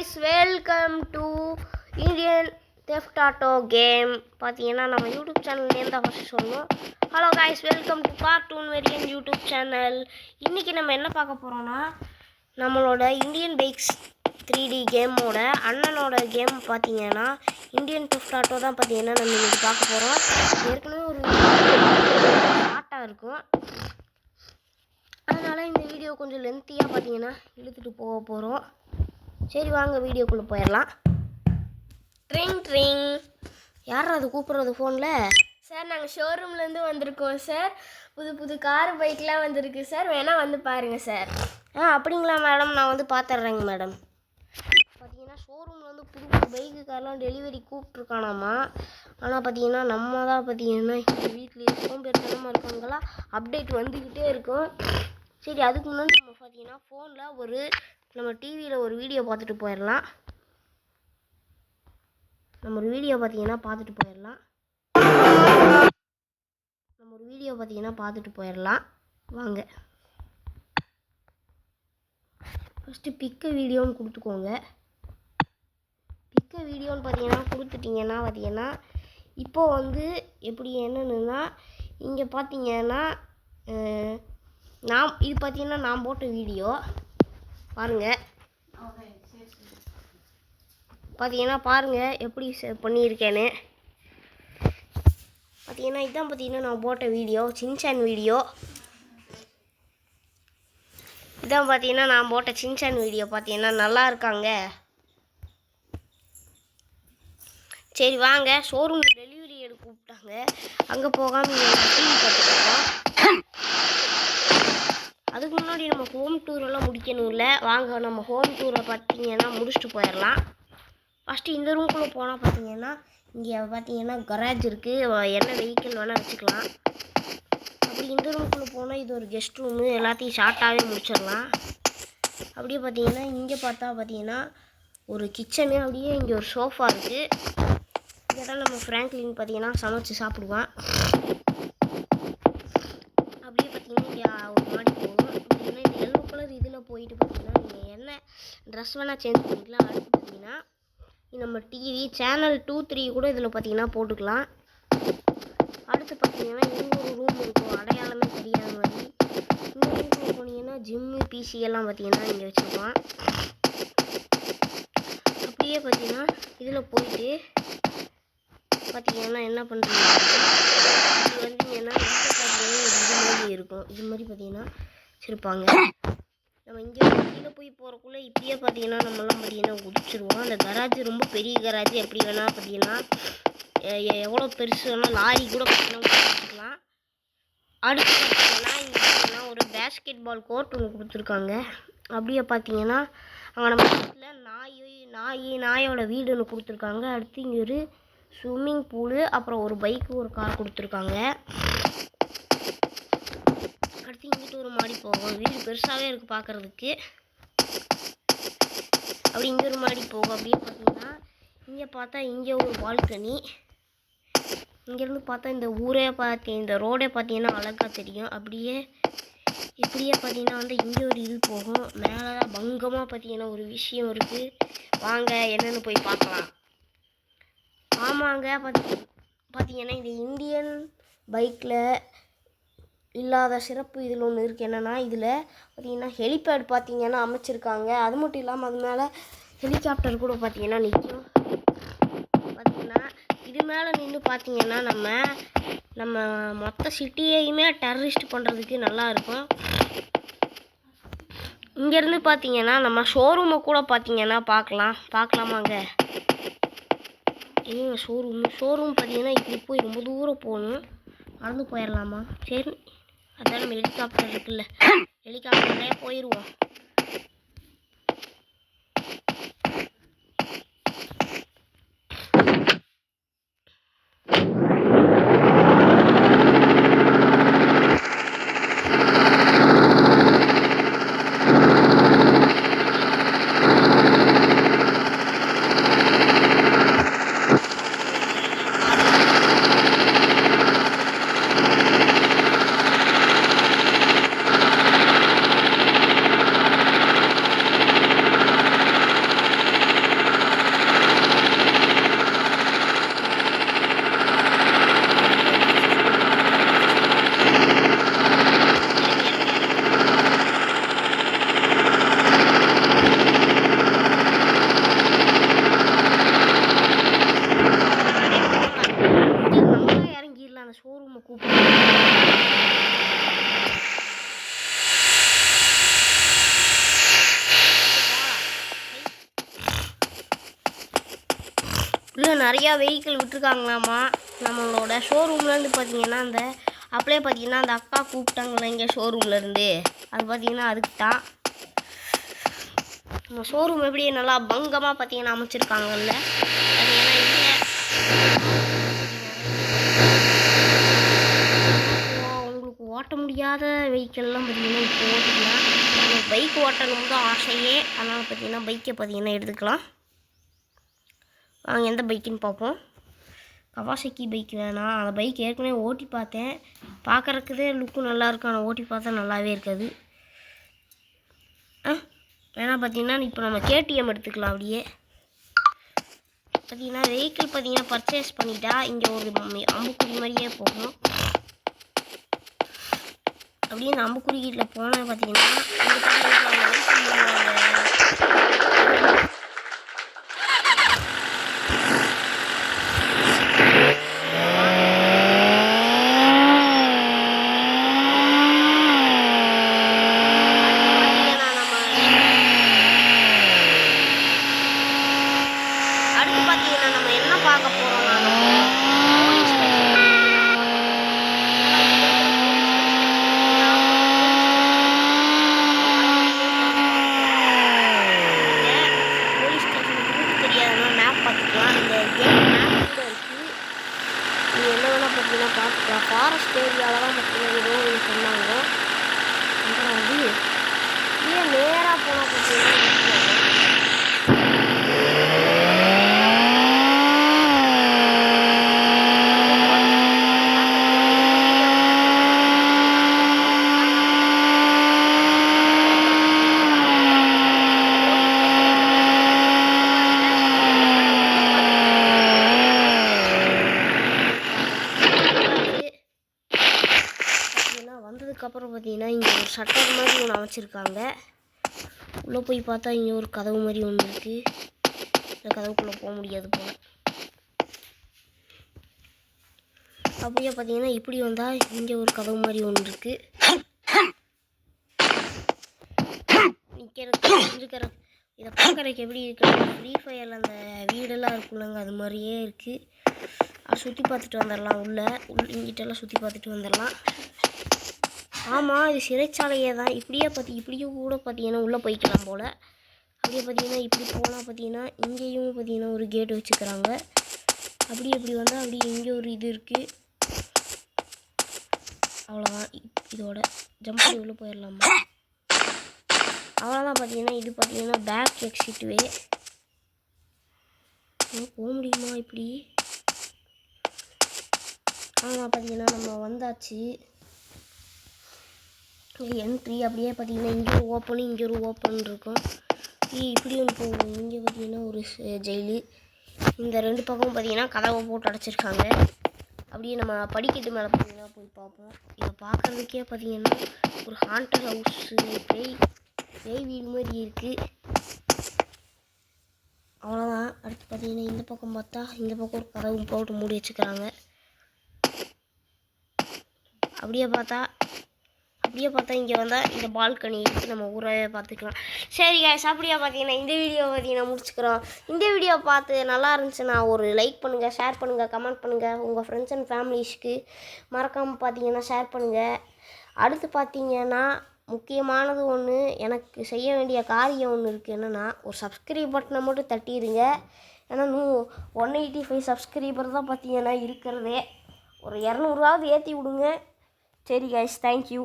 guys, welcome to Indian Theft Auto game. பார்த்தீங்கன்னா நம்ம YouTube சேனல்லேருந்து தான் ஃபஸ்ட்டு சொல்லணும். Hello guys, welcome to Cartoon Variant YouTube channel. இன்றைக்கி நம்ம என்ன பார்க்க போகிறோன்னா நம்மளோட இந்தியன் பைக்ஸ் 3D கேமோட அண்ணனோட கேம் பார்த்தீங்கன்னா இந்தியன் தெஃப்ட் ஆட்டோ தான் பார்த்தீங்கன்னா நம்ம இன்றைக்கி பார்க்க போகிறோம். ஏற்கனவே ஒரு ஷார்ட்டாக இருக்கும், அதனால் இந்த வீடியோ கொஞ்சம் லென்த்தியாக பார்த்தீங்கன்னா இழுத்துட்டு போக போகிறோம். சரி வாங்க வீடியோக்குள்ளே போயிடலாம். ட்ரிங் ட்ரிங், யார் அது கூப்பிட்றது ஃபோனில்? சார் நாங்கள் ஷோரூம்லேருந்து வந்திருக்கோம் சார். புது புது கார் பைக்லாம் வந்திருக்கு சார், வேணால் வந்து பாருங்கள் சார். அப்படிங்களா மேடம், நான் வந்து பார்த்துட்றேங்க மேடம். பார்த்தீங்கன்னா ஷோரூமில் வந்து புது புது பைக்கு காரெலாம் டெலிவரி கூப்பிட்ருக்கானாமா. ஆனால் பார்த்தீங்கன்னா நம்ம தான் பார்த்தீங்கன்னா எங்கள் வீட்டிலேயே சோம்பேறித்தனமாக இருக்காங்களா, அப்டேட் வந்துக்கிட்டே இருக்கும். சரி அதுக்கு முன்னாடி நம்ம பார்த்தீங்கன்னா ஃபோனில் நம்ம டிவியில் ஒரு வீடியோ பார்த்துட்டு போயிடலாம். வாங்க. ஃபஸ்ட்டு பிக்க வீடியோன்னு கொடுத்துக்கோங்க. பிக்க வீடியோன்னு பார்த்தீங்கன்னா கொடுத்துட்டிங்கன்னா பார்த்தீங்கன்னா இப்போது வந்து எப்படி என்னென்னா இங்கே பார்த்தீங்கன்னா இது பார்த்தீங்கன்னா நான் போட்ட வீடியோ பாருங்கள். பாருங்கள் எப்படி பண்ணியிருக்கேன்னு. பார்த்தீங்கன்னா இதுதான் பார்த்தீங்கன்னா நான் போட்ட வீடியோ, சின்சான் வீடியோ. இதான் பார்த்தீங்கன்னா நான் போட்ட சின்சான் வீடியோ. பார்த்தீங்கன்னா நல்லா இருக்காங்க. சரி வாங்க, ஷோரூம் டெலிவரி எடுக்க கூப்பிட்டாங்க, அங்கே போகாமல் டிவி பார்த்துருக்கோம். அதுக்கு முன்னாடி நம்ம ஹோம் டூரெல்லாம் முடிக்கணும்ல. வாங்க நம்ம ஹோம் டூரை பார்த்தீங்கன்னா முடிச்சுட்டு போயிடலாம். ஃபஸ்ட்டு இந்த ரூம்குள்ளே போனால் பார்த்தீங்கன்னா இங்கே பார்த்தீங்கன்னா கராஜ் இருக்குது, என்ன வெஹிக்கிள் வேணால் வச்சுக்கலாம். அப்படி இந்த ரூம்குள்ளே போனால் இது ஒரு கெஸ்ட் ரூமு, எல்லாத்தையும் ஷார்ட்டாகவே முடிச்சிடலாம். அப்படியே பார்த்தீங்கன்னா இங்கே பார்த்தீங்கன்னா ஒரு கிச்சனு, அப்படியே இங்கே ஒரு சோஃபா இருக்குது. இங்கே தான் நம்ம ஃப்ராங்க்லின் பார்த்தீங்கன்னா சமைச்சு சாப்பிடுவான். அப்படியே பார்த்தீங்கன்னா இங்கே ஒரு மாடி போகும். பார்த்தீங்கன்னா இந்த எல்லோ கலர் இதில் போயிட்டு பார்த்தீங்கன்னா நீங்கள் என்ன ட்ரெஸ் வேணால் சேஞ்ச் பண்ணிக்கலாம். அடுத்து பார்த்தீங்கன்னா நம்ம டிவி சேனல் 2, 3 கூட இதில் பார்த்தீங்கன்னா போட்டுக்கலாம். அடுத்து பார்த்தீங்கன்னா இன்னொரு ரூம் இருக்கும், அடையாளமே தெரியாத மாதிரி. இந்த ரூமுக்கு போனீங்கன்னா ஜிம்மு, பிசி எல்லாம் பார்த்தீங்கன்னா இங்கே வச்சுருப்பான். அப்படியே பார்த்தீங்கன்னா இதில் போயிட்டு பார்த்தீங்கன்னா என்ன பண்ணுறீங்க, இது வந்தீங்கன்னா இது மாதிரி இருக்கும். இது மாதிரி பார்த்தீங்கன்னா வச்சுருப்பாங்க. நம்ம இங்கே கீழே போய் போகிறக்குள்ளே இப்படியே பார்த்தீங்கன்னா நம்மளாம் பார்த்தீங்கன்னா குதிச்சிருவோம். அந்த கராஜ் ரொம்ப பெரிய கராஜ், எப்படி வேணால் பார்த்தீங்கன்னா எவ்வளோ பெருசு வேணால் லாரி கூட பார்த்தீங்கன்னா வச்சுக்கலாம். அடுத்து பார்த்தீங்கன்னா இங்கே பார்த்தீங்கன்னா ஒரு பேஸ்கெட் பால் கோர்ட் ஒன்று கொடுத்துருக்காங்க. அப்படியே பார்த்தீங்கன்னா அங்கே நம்ம வீட்டில் நாயோட வீடு ஒன்று கொடுத்துருக்காங்க. அடுத்து இங்கே ஒரு ஸ்விம்மிங் பூலு, அப்புறம் ஒரு பைக்கு, ஒரு கார் கொடுத்துருக்காங்க. அடுத்து இங்கிட்டு ஒரு மாடி போகும், வீடு பெருசாகவே இருக்குது பார்க்குறதுக்கு. அப்படி இங்கே ஒரு மாடி போகும். அப்படியே பார்த்தீங்கன்னா இங்கே பார்த்தா இங்கே ஒரு பால்கனி. இங்கேருந்து பார்த்தா இந்த ஊரே இந்த ரோடே பார்த்தீங்கன்னா அழகாக தெரியும். அப்படியே இப்படியே பார்த்தீங்கன்னா வந்து இங்கே ஒரு இது போகும். மேலே பங்கமாக பார்த்தீங்கன்னா ஒரு விஷயம் இருக்குது. வாங்க என்னென்னு போய் பார்க்கலாம். ஆமாங்க, பார்த்தீங்கன்னா இந்த இந்தியன் பைக்கில் இல்லாத சிறப்பு இதில் ஒன்று இருக்குது. என்னென்னா இதில் பார்த்தீங்கன்னா ஹெலிபேட் பார்த்தீங்கன்னா அமைச்சிருக்காங்க. அது மட்டும் இல்லாமல் அது மேலே ஹெலிகாப்டர் கூட பார்த்தீங்கன்னா நிற்கும். பார்த்தீங்கன்னா இது மேலே நின்று பார்த்தீங்கன்னா நம்ம மொத்த சிட்டியையுமே டெரரிஸ்ட் பண்ணுறதுக்கு நல்லாயிருக்கும். இங்கேருந்து பார்த்தீங்கன்னா நம்ம ஷோரூமை கூட பார்த்தீங்கன்னா பார்க்கலாமாங்க. எங்க ஷோரூம் பார்த்தீங்கன்னா இப்படி போய் ரொம்ப தூரம் போகணும், நடந்து போயிடலாமா? சரி அதான் நம்ம ஹெலிகாப்டர் இருக்குல்ல, ஹெலிகாப்டர்லேயே போயிடுவோம். உள்ளே நிறையா வெஹிக்கிள் விட்டுருக்காங்களாமா. நம்மளோட ஷோரூம்லேருந்து பார்த்தீங்கன்னா அந்த அப்படியே பார்த்தீங்கன்னா அந்த அக்கா கூப்பிட்டாங்களே இங்கே ஷோரூம்லேருந்து, அது பார்த்தீங்கன்னா அதுக்கு தான். நம்ம ஷோரூம் எப்படி நல்லா பங்கமாக பார்த்தீங்கன்னா அமைச்சிருக்காங்கல்ல. அது ஏன்னா இங்கே உங்களுக்கு ஓட்ட முடியாத வெஹிக்கிள்லாம் பார்த்தீங்கன்னா இப்போ ஓட்டிக்கலாம். எனக்கு பைக் ஓட்டணும் தான் ஆசையே. அதனால் பார்த்தீங்கன்னா பைக்கை பார்த்தீங்கன்னா எடுத்துக்கலாம். எந்த பைக்குன்னு பார்ப்போம். கவாசக்கி பைக் வேணாம். அந்த பைக் ஏற்கனவே ஓட்டி பார்த்தேன். பார்க்குறக்குதே லுக்கும் நல்லாயிருக்கும். ஆனால் ஓட்டி பார்த்தா நல்லாவே இருக்காது. ஏன்னா பார்த்தீங்கன்னா இப்போ நம்ம கேடிஎம் எடுத்துக்கலாம். அப்படியே பார்த்தீங்கன்னா வெஹிக்கிள் பார்த்தீங்கன்னா பர்ச்சேஸ் பண்ணிட்டா இங்கே ஒரு அம்புக்குறி மாதிரியே போகும். அப்படியே இந்த அம்புக்குறியில் போனால் பார்த்தீங்கன்னா பார்த்துக்கலாம். ஃபாரஸ்ட் ஏரியாவில் தான் பார்த்தீங்கன்னா ஏதோ ஒன்று சொன்னாங்க. அப்புறம் வந்து ஏன் நேராக போனால் பார்த்தீங்கன்னா வந்ததுக்கப்புறம் பார்த்தீங்கன்னா இங்கே ஒரு ஷட்டர் மாதிரி ஒன்று அமைச்சிருக்காங்க. உள்ளே போய் பார்த்தா இங்கே ஒரு கதவு மாதிரி ஒன்று இருக்குது. இந்த கதவுக்குள்ளே போக முடியாது போல். அப்படியே பார்த்தீங்கன்னா இப்படி வந்தால் இங்கே ஒரு கதவு மாதிரி ஒன்று இருக்குது. இருக்கிற இதை பார்க்குறதுக்கு எப்படி இருக்குது, ஃப்ரீ ஃபயரில் அந்த வீடெல்லாம் இருக்குல்லங்க அது மாதிரியே இருக்குது. அதை சுற்றி பார்த்துட்டு வந்துடலாம். இங்கிட்டெல்லாம் சுற்றி பார்த்துட்டு வந்துடலாம். ஆமாம், இது சிறைச்சாலையே தான். இப்படியும் கூட பார்த்தீங்கன்னா உள்ளே போய்க்கலாம் போல். அப்படியே பார்த்தீங்கன்னா இப்படி போனால் பார்த்தீங்கன்னா இங்கேயும் பார்த்தீங்கன்னா ஒரு கேட் வச்சுக்கிறாங்க. அப்படி இப்படி வந்தால் அப்படியே இங்கே ஒரு இது இருக்குது. அவ்வளோதான். இதோட ஜம்ப் பண்ணி உள்ளே போயிடலாமா? அவ்வளோதான். பார்த்தீங்கன்னா இது பார்த்தீங்கன்னா பேக் எக்ஸிட் வே. போக முடியுமா இப்படி? ஆமாம், பார்த்தீங்கன்னா நம்ம வந்தாச்சு. என்ட்ரி அப்படியே பார்த்தீங்கன்னா இங்கே ஒரு ஓப்பன் இங்கே ஒரு ஓப்பன் இருக்கும். இப்படி ஒன்று போகும். இங்கே பார்த்தீங்கன்னா ஒரு ஜெயிலு. இந்த ரெண்டு பக்கமும் பார்த்தீங்கன்னா கதவை போட்டு அடைச்சிருக்காங்க. அப்படியே நம்ம படிக்கட்டு மேலே பார்த்தீங்கன்னா போய் பார்ப்போம். இதை பார்க்குறதுக்கே பார்த்தீங்கன்னா ஒரு ஹாண்டட் ஹவுஸு பேய் வீடு மாதிரி இருக்குது. அவ்வளோதான். அடுத்து பார்த்தீங்கன்னா இந்த பக்கம் பார்த்தா இந்த பக்கம் ஒரு கதவு போட்டு மூடி வச்சுக்கிறாங்க. அப்படியே பார்த்தா இங்கே வந்தால் இந்த பால்கனி இருக்குது. நம்ம ஊரை பார்த்துக்கலாம். சரி guys, அப்படியே பார்த்தீங்கன்னா இந்த வீடியோ பார்த்தீங்கன்னா முடிச்சுக்கிறோம். இந்த வீடியோ பார்த்து நல்லா இருந்துச்சுன்னா ஒரு லைக் பண்ணுங்கள், ஷேர் பண்ணுங்கள், கமெண்ட் பண்ணுங்கள். உங்கள் ஃப்ரெண்ட்ஸ் அண்ட் ஃபேமிலிஸ்க்கு மறக்காமல் பார்த்தீங்கன்னா ஷேர் பண்ணுங்கள். அடுத்து பார்த்தீங்கன்னா முக்கியமானது ஒன்று, எனக்கு செய்ய வேண்டிய காரியம் ஒன்று இருக்குது. என்னென்னா ஒரு சப்ஸ்கிரைப் பட்டனை மட்டும் தட்டிடுங்க. ஏன்னா 185 சப்ஸ்கிரைபர் தான் பார்த்தீங்கன்னா இருக்கிறதே. ஒரு 200ஆவது ஏற்றி விடுங்க. சரி guys, தேங்க்யூ.